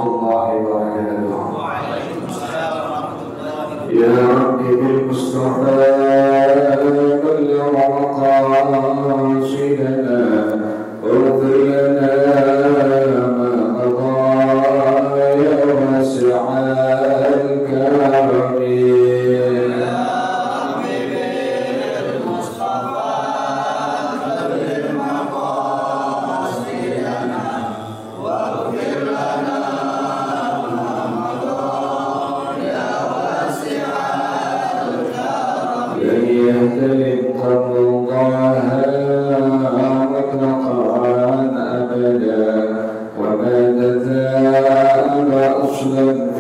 الله وبركاته. Waalaikumsalam warahmatullahi يا رب بالمصطفى بلغ مقاصدنا واغفر لنا ما مضى يا واسع الكرم.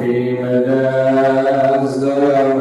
في مدى الزمن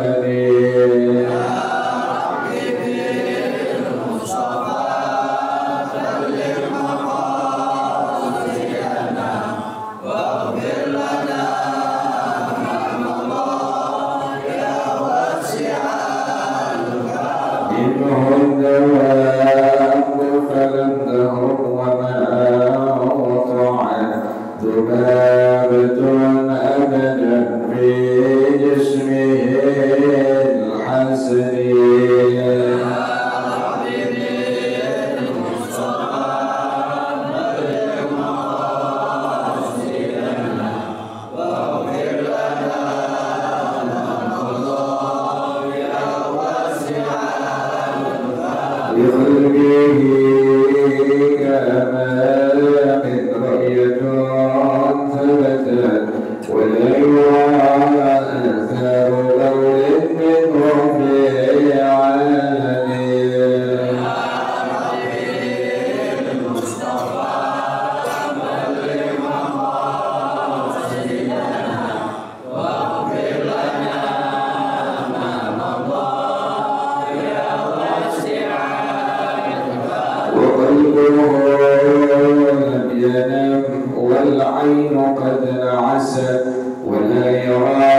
والعين قد نعست ولا يرى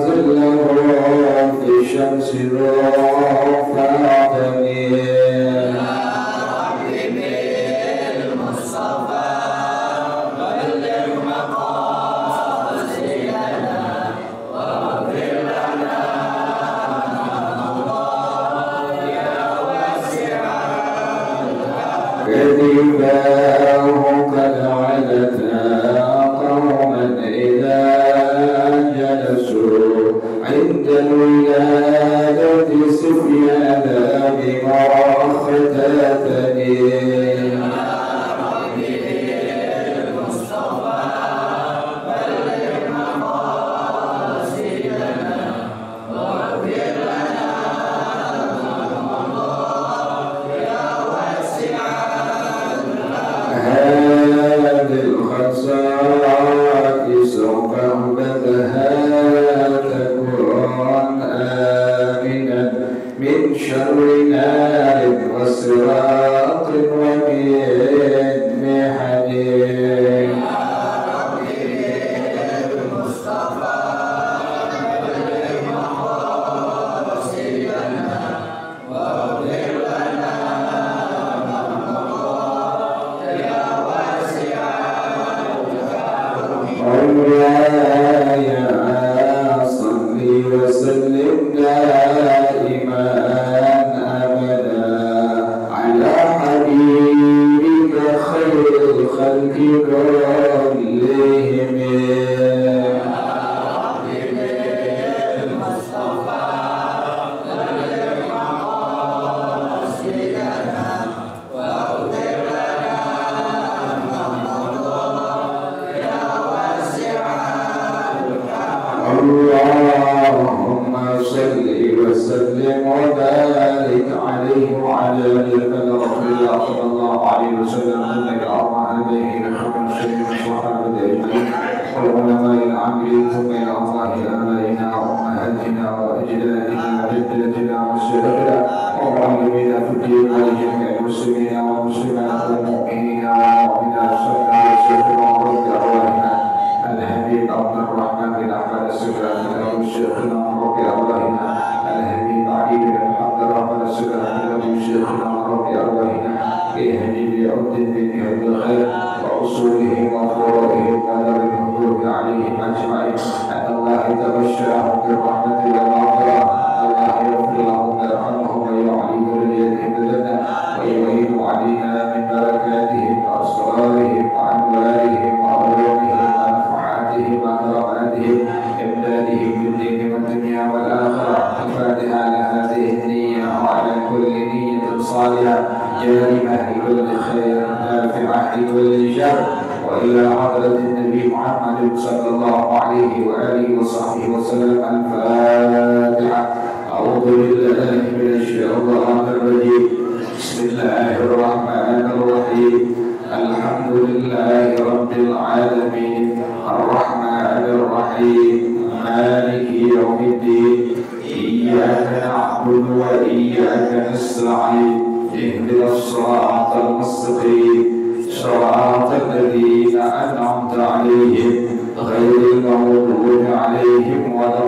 ظله في الشمس ذو فاطم. كذباه قد علتا قوما إذا جلسوا عند الولادة سفيانا بما اختتني. شر نار وصراط ومن محن. وسلم دائما أبدا على حبيبك خير الخلق كلهم. اللهم صل وسلم وبارك عليه وعلى آله صلى الله عليه وسلم انك ارحم به لحكم الشيء والصحابه اجمعين والعلماء العاملين ثم الى الله ابائنا وامهاتنا واجدادنا وجداتنا وسادتنا ومعلمينا في الدين ولجميع المسلمين والمسلمات والمؤمنين والمؤمنات صلى الله عليه وسلم ورد ارواحنا الحبيب عبد الرحمن بن احمد السكران له شيخنا ربي ارواحنا الحبيب علي بن عبد الرحمن السكران له شيخنا ربي ارواحنا اهدي بعبد من هدي الخير واصوله وفروعه ودار الحقوق النبي محمد صلى الله عليه وآله وصحبه وسلم. الفاتحة. أعوذ بالله من الشيطان الرجيم. بسم الله الرحمن الرحيم. الحمد لله رب العالمين الرحمن الرحيم مالك يوم الدين إياك نعبد وإياك نستعين اهدنا الصراط المستقيم صراط الذين أنعمت عليهم غير المغضوب عليهم ولا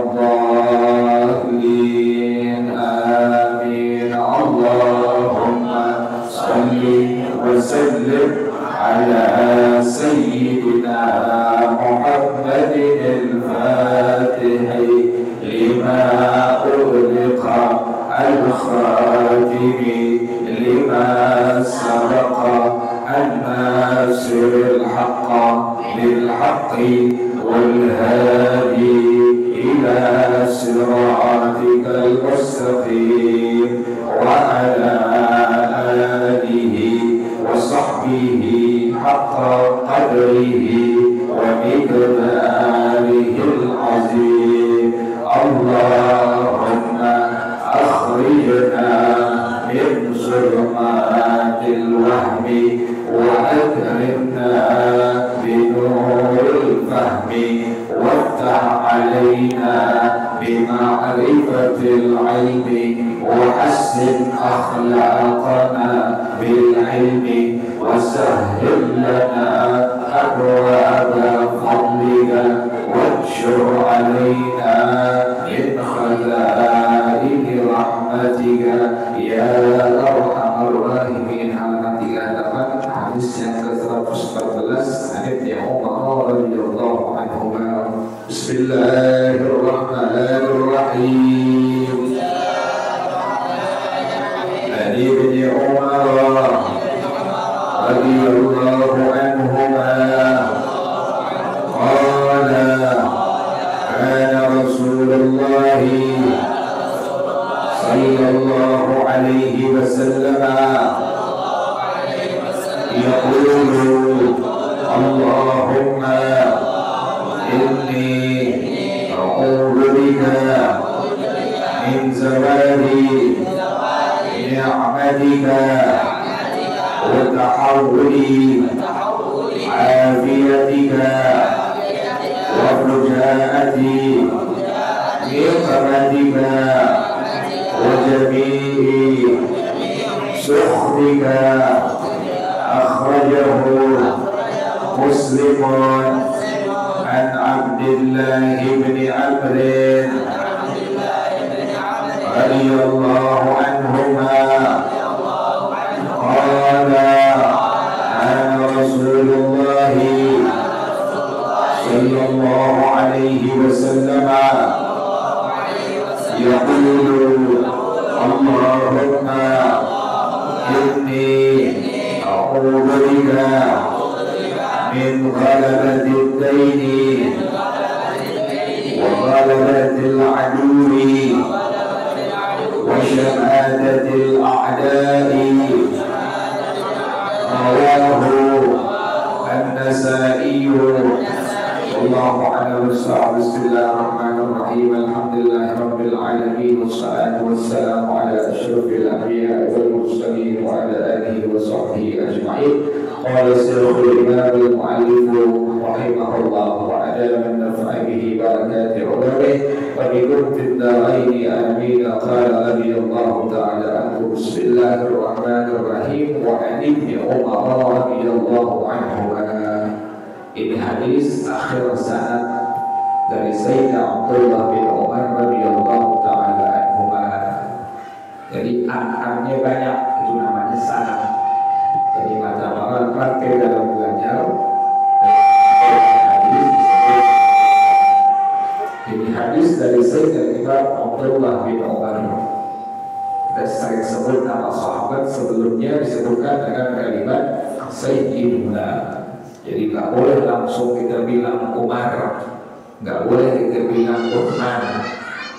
الضالين آمين. اللهم صل وسلم على سيدنا محمد الفاتح لما أغلق الخاتم لما سبق الناصر الحق بالحق والهادي إلى صراطك المستقيم وعلى آله وصحبه حق قدره ومقداره العظيم. اللهم أخرجنا من ظلمات الوهم وأكرمنا بنور الفهم وافتح علينا بمعرفة العلم وحسن أخلاقنا بالعلم وسهل لنا أبواب فضلك وانشر علينا من خزائن رحمتك يا أرحم الراحمين. Halaman 38 hadis yang ke-114 Ibnu Umar radhiyallahu anhu. Bismillahirrahmanirrahim. Dari Ibnu Umar radhiyallahu anhuma qala kana Rasulullah sallallahu alaihi wasallam yaqulu Allahumma inni a'udzu bika min zawali ni'matika wa tahawuli afiyatika wa fujaati ni'matika wa jami'i sukhtika. Akhrajahu Muslimun an Abdillah bin Amr radhiyallahu anhuma qala ana Rasulullah sallallahu alaihi wasallam yaqulu Allahumma inni a'udzu bika min ghalabati ad-dayn wa ghalabati al-'aduwi wa shamatati al-a'da'i. Rawahu an-Nasa'i. Allahu a'lam bissawab. Bismillahirrahmanirrahim. Alhamdulillahi rabbil alamin wassalatu wassalamu ala asyrafil anbiya'i wal mursalin wa ala alihi wa sahbihi ajma'in. Qala Syekhul Imam al-Mu'allif rahimahullah wa adama an-naf'a bihi barakati ulamihi wa bikum fid daraini amin. Qala radhiyallahu ta'ala anhu. Bismillahirrahmanirrahim. Wa an Ibni Umar radhiyallahu anhu. Ini hadis akhir sanad dari Sayyidina Abdullah bin Umar radhiyallahu ta'ala anhuma. Jadi an-annya banyak, itu namanya sanad. Jadi mata-mata pakai dalam belajar hadis. Ini hadis dari Sayyidina Abdullah bin Umar. Kita sering sebut nama sahabat, sebelumnya disebutkan dengan kalimat Sayyidina. Jadi nggak boleh langsung kita bilang Umar, nggak boleh kita bilang Uthman,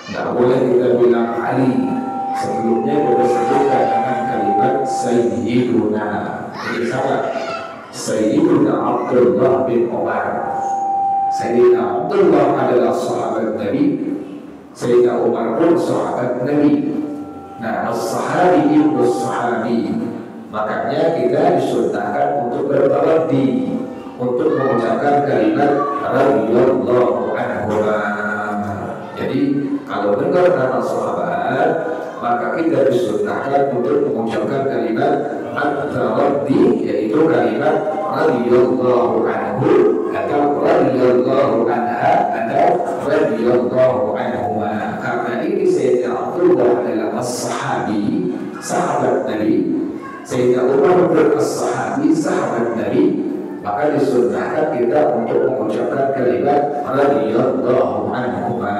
nggak boleh kita bilang Ali. Sebelumnya kita sebutkan dengan kalimat Sayyiduna. Jadi salah, Sayyiduna Abdullah bin Umar. Abdullah adalah sahabat Nabi, Sayyidina Umar pun sahabat Nabi. Nah, as-sahabi ibnu sahabi, makanya kita disunahkan untuk bertaraddi, untuk mengucapkan kalimat radhiyallahu anhu. Jadi kalau dengar nama sahabat, maka kita disunahkan untuk mengucapkan kalimat at-taraddi, yaitu kalimat radhiyallahu anhu atau radhiyallahu anha atau radhiyallahu anhuma. Karena ini Sayyidina Abdullah adalah as-sahabi, sahabat Nabi, Sayyidina Umar adalah as-sahabi, sahabat Nabi, maka disunnahkan kita untuk mengucapkan kalimat radhiyallahu anhuma.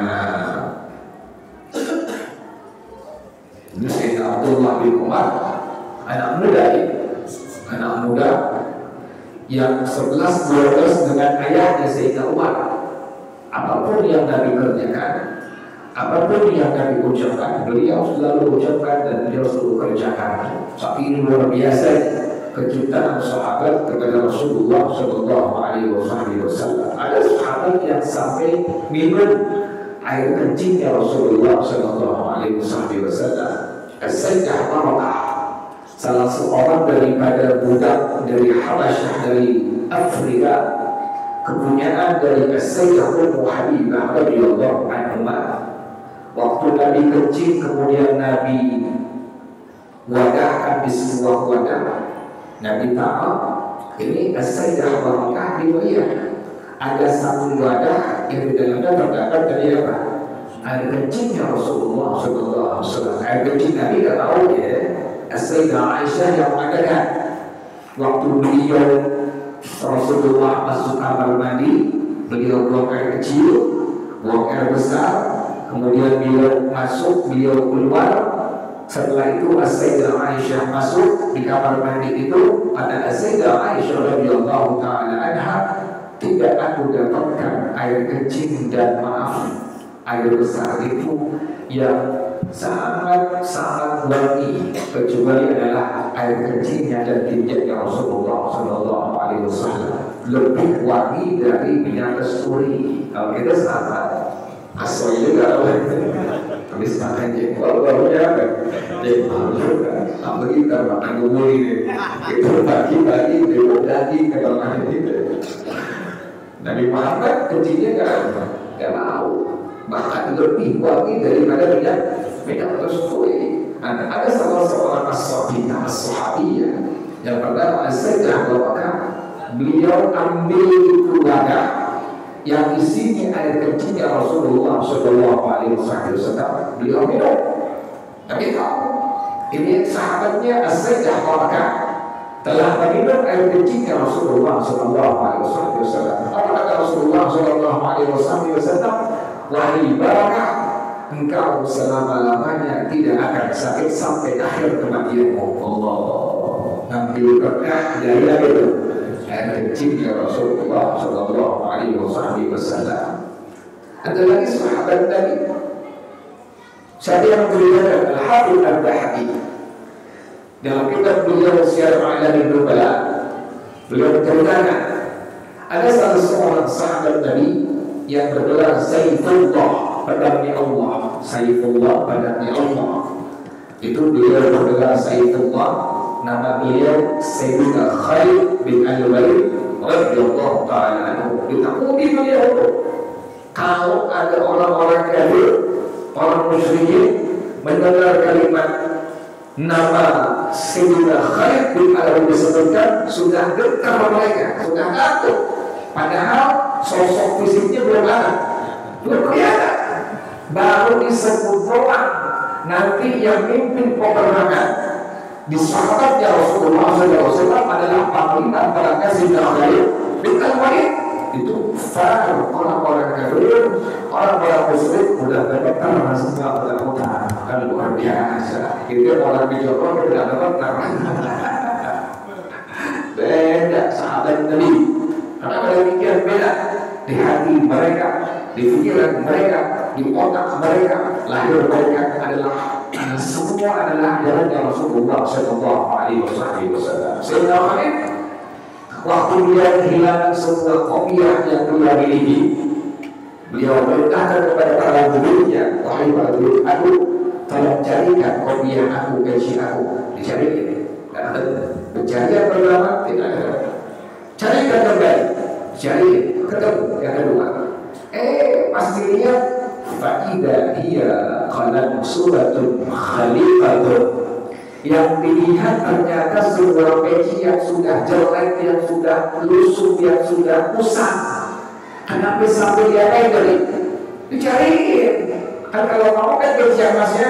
Ini Sayyidina Abdullah bin Umar, anak muda yang 11-12 dengan ayahnya Sayyidina Umar. Apapun yang Nabi kerjakan, apapun yang Nabi ucapkan, beliau selalu ucapkan dan beliau selalu kerjakan. Saking luar biasa kecintaan sahabat kepada Rasulullah Shallallahu Alaihi Wasallam. Ada sahabat yang sampai minum air kencingnya Rasulullah Shallallahu Alaihi Wasallam. As-Sayyidah Barakah, salah seorang daripada budak dari Habasyah, dari Afrika, kepunyaan dari As-Sayyidah Ummu Habibah radhiyallahu anha. Waktu Nabi kencing, kemudian Nabi wadahkan di sebuah wadah. Nabi tahu ini As-Sayyidah Barakah dilihat ada satu wadah yang di dalamnya terdapat dari apa? Air kencingnya Rasulullah Sallallahu Alaihi Wasallam. Air kencing Nabi tidak tahu ya. As-Sayyidah Aisyah yang mengatakan waktu beliau Rasulullah masuk kamar mandi, beliau buang air kecil, buang air besar, kemudian beliau masuk, beliau keluar. Setelah itu As-Sayyidah Aisyah masuk di kamar mandi itu. Pada As-Sayyidah Aisyah radhiyallahu taala anha, tidak aku dapatkan air kencing dan air besar itu yang sangat wangi kecuali adalah air kencingnya dan tinjaknya Rasulullah Sallallahu Alaihi Wasallam, lebih wangi dari minyak kasturi. Kalau kita sama asal juga habis makan barunya apa? Apa kita makan umur ini? Kita bagi-bagi daging ke dalam itu. Nabi Muhammad kencingnya nggak mau, bahkan lebih wangi daripada minyak kasturi. Ada salah seorang as-sahabiyah yang pertama As-Sayyidah Barakah, beliau ambil wadah yang isinya air kencingnya Rasulullah Sallallahu Alaihi Wasallam, beliau minum. Tapi tahu ini sahabatnya As-Sayyidah Barakah telah meminum air kencingnya Rasulullah Sallallahu Alaihi Wasallam. Apa kata Rasulullah Sallallahu Alaihi Wasallam? Wahai Barakah, engkau selama-lamanya tidak akan sakit sampai akhir kematianmu. Allah, ambil berkah dari itu air kencingnya Rasulullah Sallallahu Alaihi Wasallam. Ada lagi sahabat Nabi, siapa yang beribadah Al-Hafidh Al-Bahaqi dalam kitab beliau Syiar A'lamin Nubala, beliau menceritakan ada salah seorang sahabat Nabi yang bergelar Saifullah, pedangnya Allah. Saifullah, pedangnya Allah. Itu beliau bergelar Saifullah. Nama beliau Sayyidina Khalid bin Al-Walid radhiyallahu ta'ala anhu. Ditakuni beliau kalau ada orang-orang kafir, orang musyrikin mendengar kalimat nama Sayyidina Khalid bin Al-Walid disebutkan, sudah getar mereka, sudah takut. Padahal sosok fisiknya belum ada, belum kelihatan. Baru disebut doang. Nanti yang mimpin peperangan di sahabatnya Rasulullah SAW adalah panglima perangnya Sayyidina Khalid bin Al-Walid. Itu far orang-orang kafir, orang-orang musyrik udah dapat semua mudah-mudahan. Kan luar biasa. Itu orang bijak tidak dapat beda sahabat Nabi. Karena demikian beda di hati mereka, di pikiran mereka, di otak mereka, lahir mereka adalah semua adalah jalannya Rasulullah Sallallahu Alaihi Wasallam. Sayyidina Khalid waktu dia kehilangan semua kopiah yang dia miliki, Beliau memerintahkan kepada para muridnya, wahai para murid aku, tolong carikan kopiah aku, gaji aku. Dicari, tidak ada. Pencarian pertama tidak ada. Carikan kembali, cari, ketemu yang kedua. Pasti lihat, faida ia qalam suratun khalifatun. Yang dilihat ternyata sebuah peci yang sudah jelek, yang sudah lusuh, yang sudah usang. Kenapa sampai dia dari dicariin? Kan kalau mau kan peci yang masih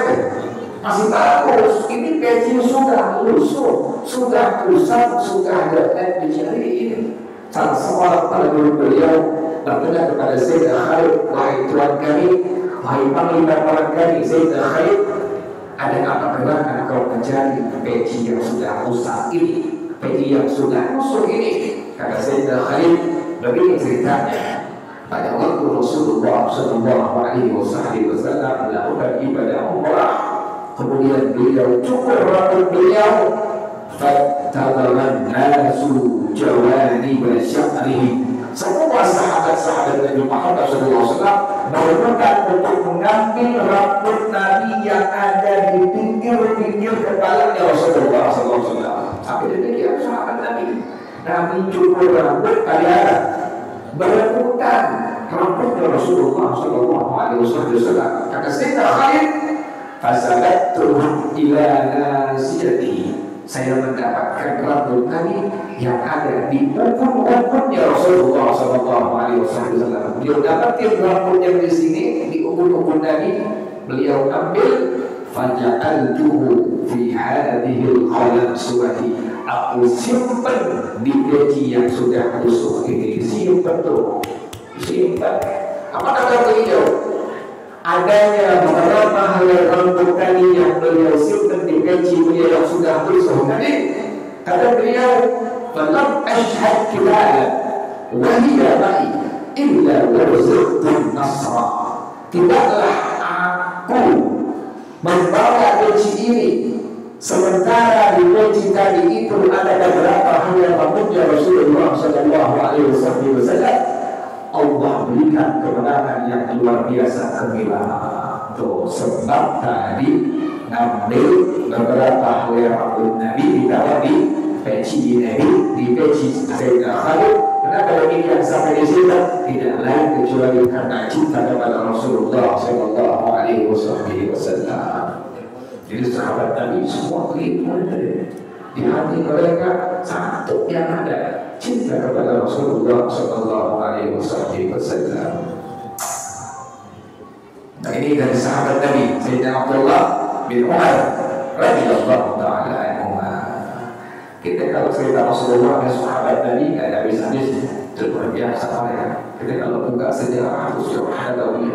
bagus. Ini peci sudah lusuh, sudah usang, sudah jelek, dicariin. Salah seorang para guru beliau bertanya kepada Sayyidina Khalid, wahai Tuhan kami, wahai panglima perang kami, Sayyidina Khalid, ada apa gerangan kau mencari peci yang sudah usang ini, peci yang sudah lusuh ini? Kata Sayyidina Khalid, begini ceritanya. Pada waktu Rasulullah SAW melakukan ibadah umrah, kemudian beliau cukur rambut beliau, fattalaman nasu jawanib sya'rihi. Semua sahabat-sahabat Nabi Muhammad SAW berpegang untuk mengambil rambut Nabi yang ada di pinggir-pinggir kepalanya Rasulullah SAW. Sampai demikian sahabat Nabi cukur rambut kalian berebutan rambutnya Rasulullah SAW. Kata Sayyidina Khalid, fasabattuhu ila nasiyati. Saya mendapatkan rambut Nabi yang ada di ukun-ukunnya Rasulullah SAW. Beliau dapatin rambutnya di sini, di ukun-ukun Nabi. Beliau ambil, faja'altuhu fi hadhil qalam surati. Aku simpan di peci yang sudah lusuh ini. Simpan tuh, simpan. Apa kata beliau? Adanya beberapa helai rambut tadi yang beliau simpan di peci beliau yang sudah lusuh tadi. Kata beliau, "Falam ashhad kibala wa hiya ma'i illa warzuqtu nasra." Tidaklah aku membawa peci ini sementara di peci tadi itu ada beberapa helai rambutnya Rasulullah SAW. Allah berikan kemenangan yang luar biasa gemilang. Tuh sebab tadi ngambil beberapa helai rambut Nabi ditaruh di peci Nabi, di peci Sayyidina Khalid. Kenapa demikian sampai di sini? Tidak lain kecuali karena cinta kepada Rasulullah SAW. Jadi sahabat Nabi semua keliru di hati mereka satu yang ada, cinta kepada Rasulullah SAW. Nah ini dari sahabat Nabi Sayyidina Abdullah bin Umar radhiyallahu ta'ala anhu. Kita kalau cerita Rasulullah dan sahabat Nabi nggak ada habis-habis, luar biasa ya. Kita kalau buka sejarah Rasulullah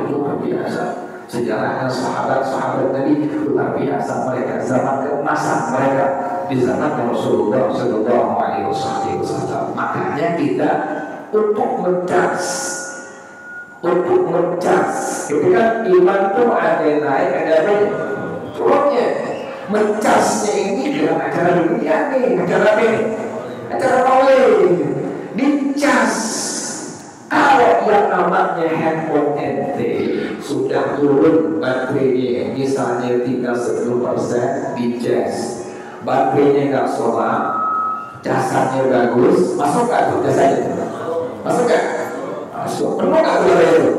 luar biasa. Sejarah sahabat-sahabat Nabi luar biasa. Mereka zaman keemasan mereka di zaman Rasulullah SAW. Makanya kita untuk mencas, ketika iman itu ada naik ada turunnya. Mencasnya ini dalam acara dunia nih, acara apa ini? Acara maulid. Dicas. Kalau yang namanya handphone ente sudah turun baterainya, misalnya tinggal 10%, dicas. Baterainya nggak solar, casanya bagus, masuk nggak tuh jasanya? Masuk nggak? Masuk. Penuh nggak tuh itu?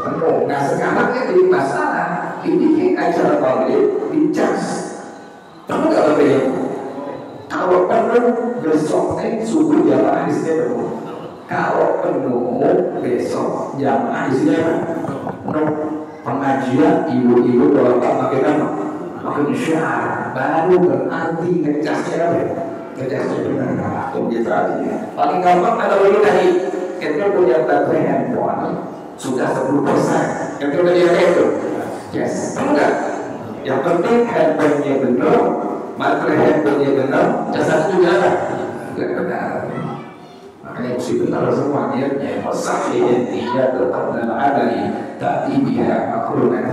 Penuh. Nah sekarang jadi masalah, dibikin acara maulid, dicas. Penuh nggak baterainya? Kalau penuh besoknya subuh jamaah di sini penuh. Kalau penuh besok jamaah isinya penuh. Pengajian ibu-ibu bapak makin syiar baru berarti ngecasnya apa? Ngecasnya benar. Begitu aja. Paling gampang kalau ini tadi kita punya baterai handphone sudah 10%. Yang kita lihat itu, yes, enggak. Yang penting handphonenya benar, baterai handphonenya benar, jasanya juga ada. Tidak benar. Makanya mesti benar semuanya. Masahnya tidak tetap dalam adanya, tapi dia makruhkan.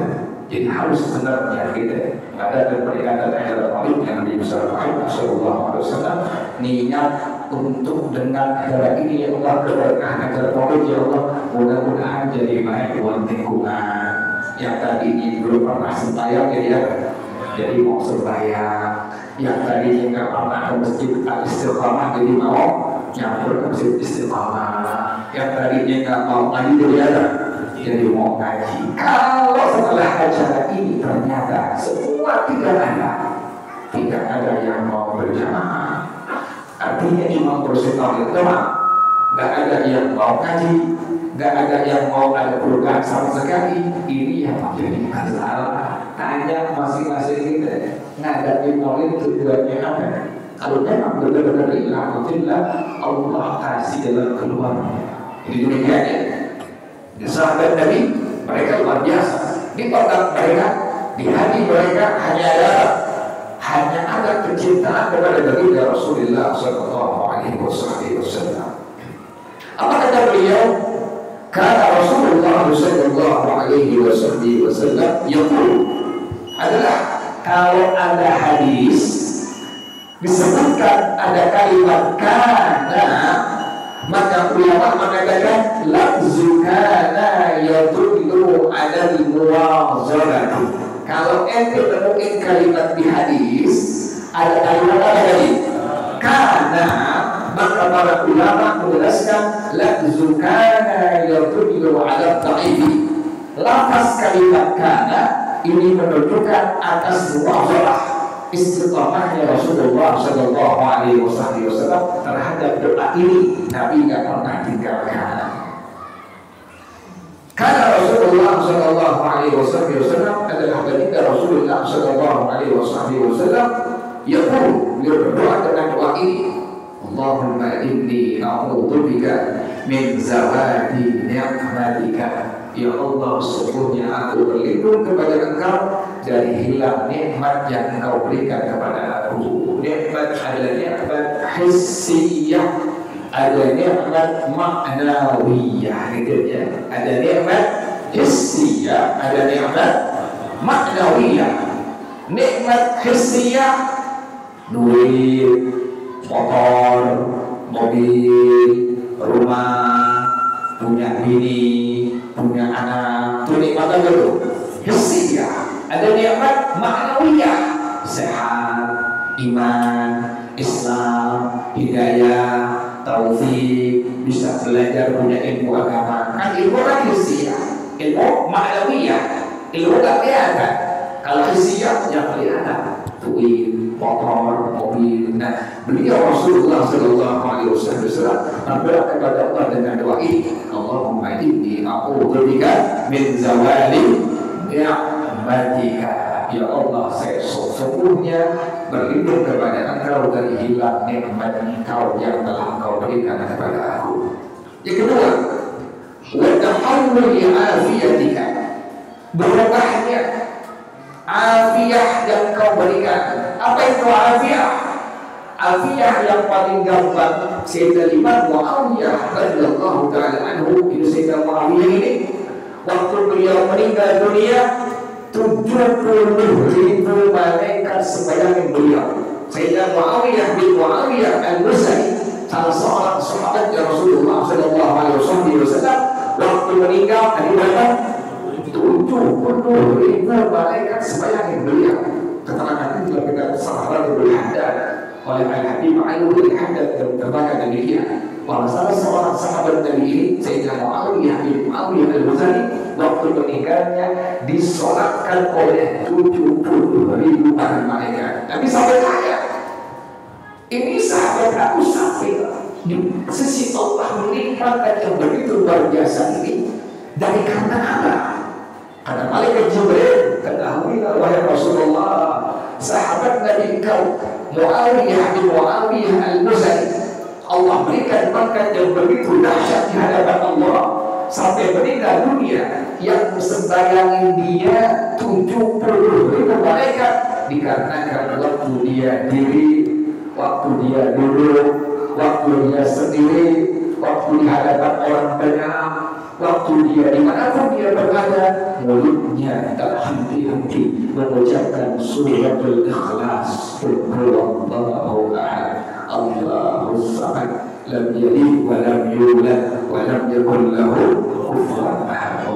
Jadi harus sebenarnya kita ada peringatan ayat Al-Quran yang Nabi Sallallahu Alaihi Wasallam niat untuk dengan acara ini ya Allah, keberkahan acara Maulid ya Allah, mudah-mudahan jadi baik buat lingkungan. Yang tadinya belum pernah sembahyang jadi mau sembahyang. Yang tadinya nggak pernah ke masjid Al-Istiqamah jadi mau nyamper ke masjid Istiqamah. Yang tadinya nggak mau ngaji jadi mau ngaji. Kalau setelah acara ini ternyata semua tidak ada yang mau berjamaah, artinya cuma prosedur doang, nggak ada yang mau ngaji, nggak ada yang mau ada program sama sekali. Ini yang menjadi masalah. Tanya masing-masing kita ngadain Maulid tujuannya apa? Kalau memang benar-benar alhamdulillah Allah kasih jalan keluar di dunia ini. Sahabat Nabi mereka luar biasa. Di otak mereka, di hati mereka hanya ada kecintaan kepada baginda Rasulullah Sallallahu Alaihi Wasallam. Apa kata beliau? Kata Rasulullah Sallallahu Alaihi Wasallam yaqul, adalah kalau ada hadis disebutkan ada kalimat kana, maka ulama mengatakan lafzu kana yadullu ala al-muwazanah. Kalau ente temuin kalimat di hadis ada kalimat apa tadi? Kana, maka para ulama menjelaskan lafzu kana yadullu ala al-dha'ifi. Lafaz kalimat kana ini menunjukkan atas muwazanah, istiqamahnya Rasulullah Sallallahu Alaihi Wasallam terhadap doa ini. Nabi nggak pernah tinggalkan. Karena Rasulullah Sallallahu Alaihi Wasallam adalah baginda Rasulullah Sallallahu Alaihi Wasallam. Yaqul, beliau berdoa dengan doa ini, Allahumma inni a'udzubika min zawadi ni'matika. Ya Allah, sesungguhnya aku berlindung kepada Engkau dari hilang nikmat yang Engkau berikan kepada aku. Nikmat adalah nikmat hissiyah, ada nikmat ma'nawiyah, gitu ya. Ada nikmat hissiyah, ada nikmat ma'nawiyah. Nikmat hissiyah, duit, motor, mobil, rumah, punya bini, punya anak, itu nikmat apa itu? Hissiyah. Ada nikmat ma'nawiyah, sehat, iman, Islam, hidayah, taufik, bisa belajar, punya ilmu agama. Kan ilmu kan hissiyah, ilmu ma'nawiyah, ilmu tak kelihatan. Kalau hissiyah yang kelihatan, duit, motor, mobil. Nah, beliau Rasulullah Sallallahu Alaihi Wasallam berdoa kepada Allah dengan doa ini, Allahumma inni a'udzubika min zawali ni'matika. Ya Allah, saya sesungguhnya berlindung kepada Engkau dari hilang nikmat Engkau yang telah Engkau berikan kepada aku. Yang kedua, wa tahawwuli afiyatika, berubahnya afiyah yang Kau berikan. Apa itu afiyah? Afiyah yang paling gampang, Sayyidina Imam Muawiyah radhiyallahu ta'ala anhu, itu Sayyidina Muawiyah ini waktu beliau meninggal dunia 70.000 malaikat sembahyang beliau. Sayyidina Muawiyah bin Muawiyah al-Muzani, salah seorang sahabat Rasulullah Sallallahu Alaihi Wasallam, waktu meninggal ada berapa? 70.000 malaikat sembahyang beliau. Keterangan ini dilakukan sahabat berhadap oleh Al-Habib Al-Wali Haddad dan terbaca demikian. Bahwa salah seorang sahabat Nabi ini, Sayyidina Muawiyah bin Muawiyah al-Muzani, waktu meninggalnya disolatkan oleh 70.000 malaikat. Nabi sampai tanya, ini sahabat aku sampai di sisi Allah melimpahkan yang begitu luar biasa ini dari karena apa? Karena malaikat Jibril, ketahuilah wahai Rasulullah, sahabat Nabi kau Muawiyah bin Muawiyah al-Muzani, Allah berikan bakat yang begitu dahsyat di hadapan Allah sampai meninggal dunia, yang sembayangin dia 70.000 malaikat, dikarenakan waktu dia diri, waktu dia duduk, waktu dia sendiri, waktu di hadapan orang banyak, waktu dia dimanapun dia berada, mulutnya tak henti-henti mengucapkan suratul Ikhlas, Qul huwallahu ahad, Allahus samad lam yalid wa lam yulad wa lam yakul lahu kufuwan ahad.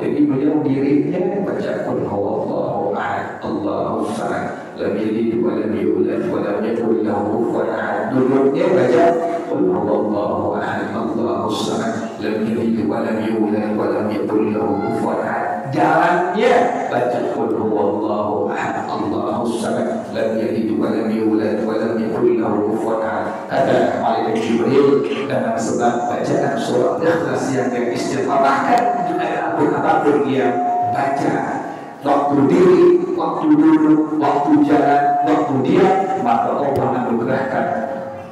Jadi beliau dirinya baca qul huwallahu ahad Allahus samad lam yalid wa lam yulad wa lam yakul lahu kufuwan ahad. Dulunya baca qul huwallahu ahad Allahus samad lam yalid wa lam yulad wa lam yakul lahu kufuwan ahad. Jalannya baca qul huwallahu ahad Allahus samad lam yalid wa lam yulad wa lam yakul lahu kufuwan ahad. Kata Malaikat Jibril dalam sebab bacaan surah Ikhlas yang diistighfarahkan apapun dia baca, waktu diri, waktu duduk, waktu jalan, waktu diam, maka Allah anugerahkan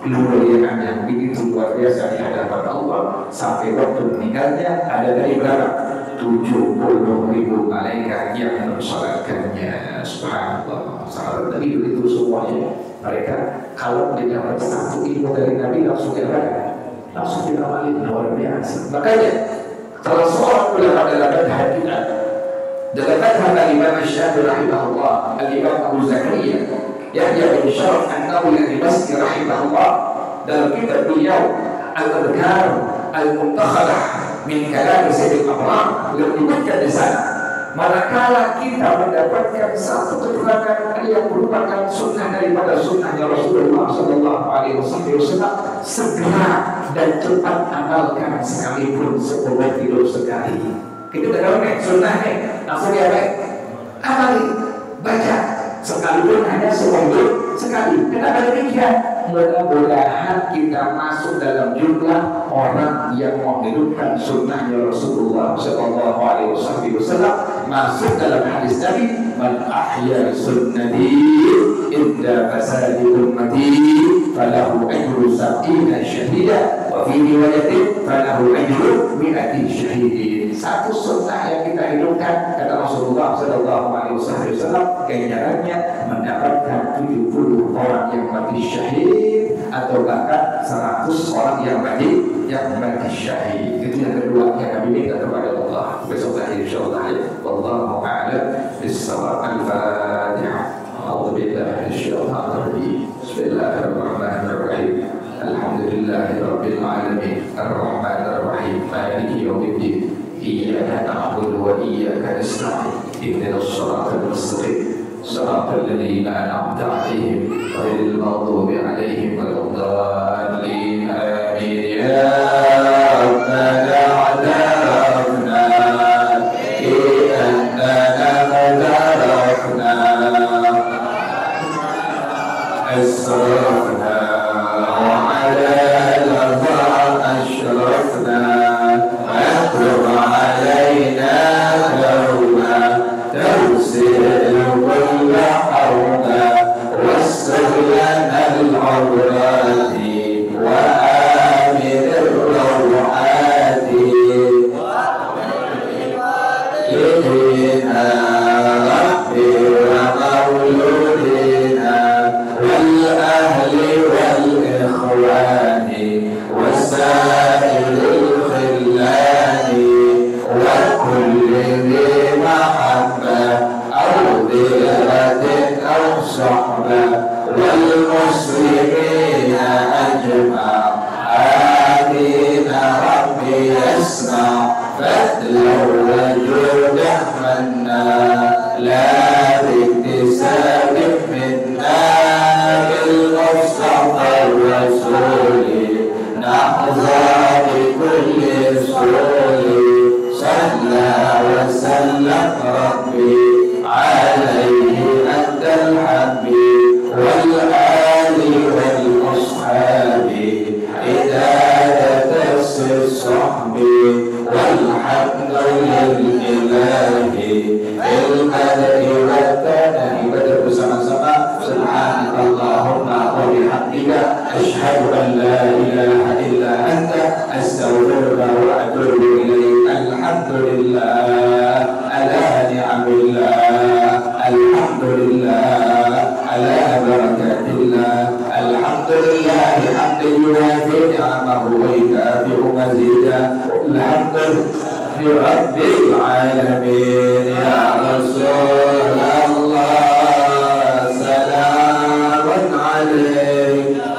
kemuliaan yang begitu luar biasa di hadapan Allah sampai waktu meninggalnya ada dari berapa? 70.000 malaikat yang mensolatkannya. Subhanallah. Sahabat Nabi begitu semuanya. Mereka kalau mendapat satu ilmu dari Nabi langsung diamalkan, langsung diamalin, luar biasa. Makanya salah seorang ulama dalam madhab kita, dalam madhab Imam Syafi'i rahimahullah, Imam Abu Zakaria Yahya bin Syaraf An-Nawawi Al-Dimashqi rahimahullah, dalam kitab beliau Al-Adhkar Al-Muntakhalah min Kalam Sayyidil Abrar, beliau menyebutkan di sana, manakala kita mendapatkan satu keterangan yang merupakan sunnah daripada sunnahnya Rasulullah Sallallahu Alaihi Wasallam, segera dan cepat amalkan sekalipun 10 kilo sekali. Kita udah tahu nih sunnahnya, langsung diapain? Amali, baca sekalipun hanya 10 kilo sekali. Kenapa demikian? Mudah-mudahan kita masuk dalam jumlah orang yang menghidupkan sunnahnya Rasulullah Sallallahu Alaihi Wasallam, masuk dalam hadis Nabi, man ahya sunnati inda fasadi ummati falahu ajru sab'ina syahida wa fi riwayatin falahu ajru mi'ati syahidin. Satu sunnah yang kita hidupkan, kata Rasulullah Sallallahu Alaihi Wasallam, ganjarannya mendapatkan 70 orang yang mati syahid atau bahkan 100 orang yang mati syahid. Itu yang kedua yang kami minta kepada Allah. Besok lagi insyaallah ya. Wallahu a'lam bis-shawab. Al-Fatihah. A'udzu billahi minasyaitonir rajim. Bismillahirrahmanirrahim. Alhamdulillahirabbil alamin. Ar-Rahmanir Rahim. Maliki yaumiddin. Iyyaka na'budu wa iyyaka nasta'in. Ihdinas shiratal mustaqim. صراط الذين أنعمت عليهم غير المغضوب عليهم ولا الضالين آمين. يا ربنا اعترفنا بأننا اغترفنا أسرفنا وعلى لظى أشرفنا فاغفر علينا توبة تغسل كل حوضا واستر لنا العورات وآمن الروعات لدينا ربي ومولودنا والأهل والإخوان وسائر الخلان وكل ذي محبة أو ذرة أو صحبة والمسلمين أجمع. آمين ربي يسمع فضلا وجودا منا لا باكتساب منا بالمصطفى الرسول نحظى بكل سرور. صلى وسلم ربي عليه أنت الحبيب والآل والأصحاب هداية الصحب والحمد لله البدء والثناء. بدأ bersama-sama. سبحانك اللهم وبحمدك أشهد أن لا إله إلا أنت أستغفرك وأتوب إليك. الحمد لله على نعم الله، الحمد لله على بركات الله، الحمد لله حمدا يوافي نعمه ويكافئ مزيدا. الحمد لرب العالمين. يا رسول الله سلام عليك.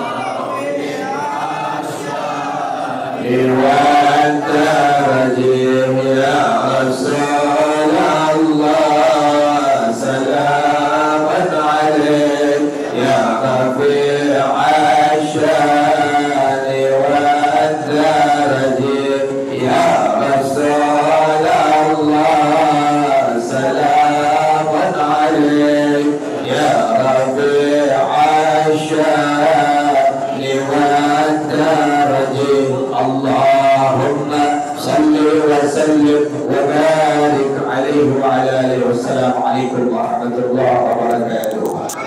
الرجيم يا رسول الله سلام عليك يا رفيع الشان والدرج يا رسول الله سلام عليك يا رفيع الشان والدرج اللهم صل وسلم وبارك عليه وعلى اله والسلام عليكم ورحمه الله وبركاته.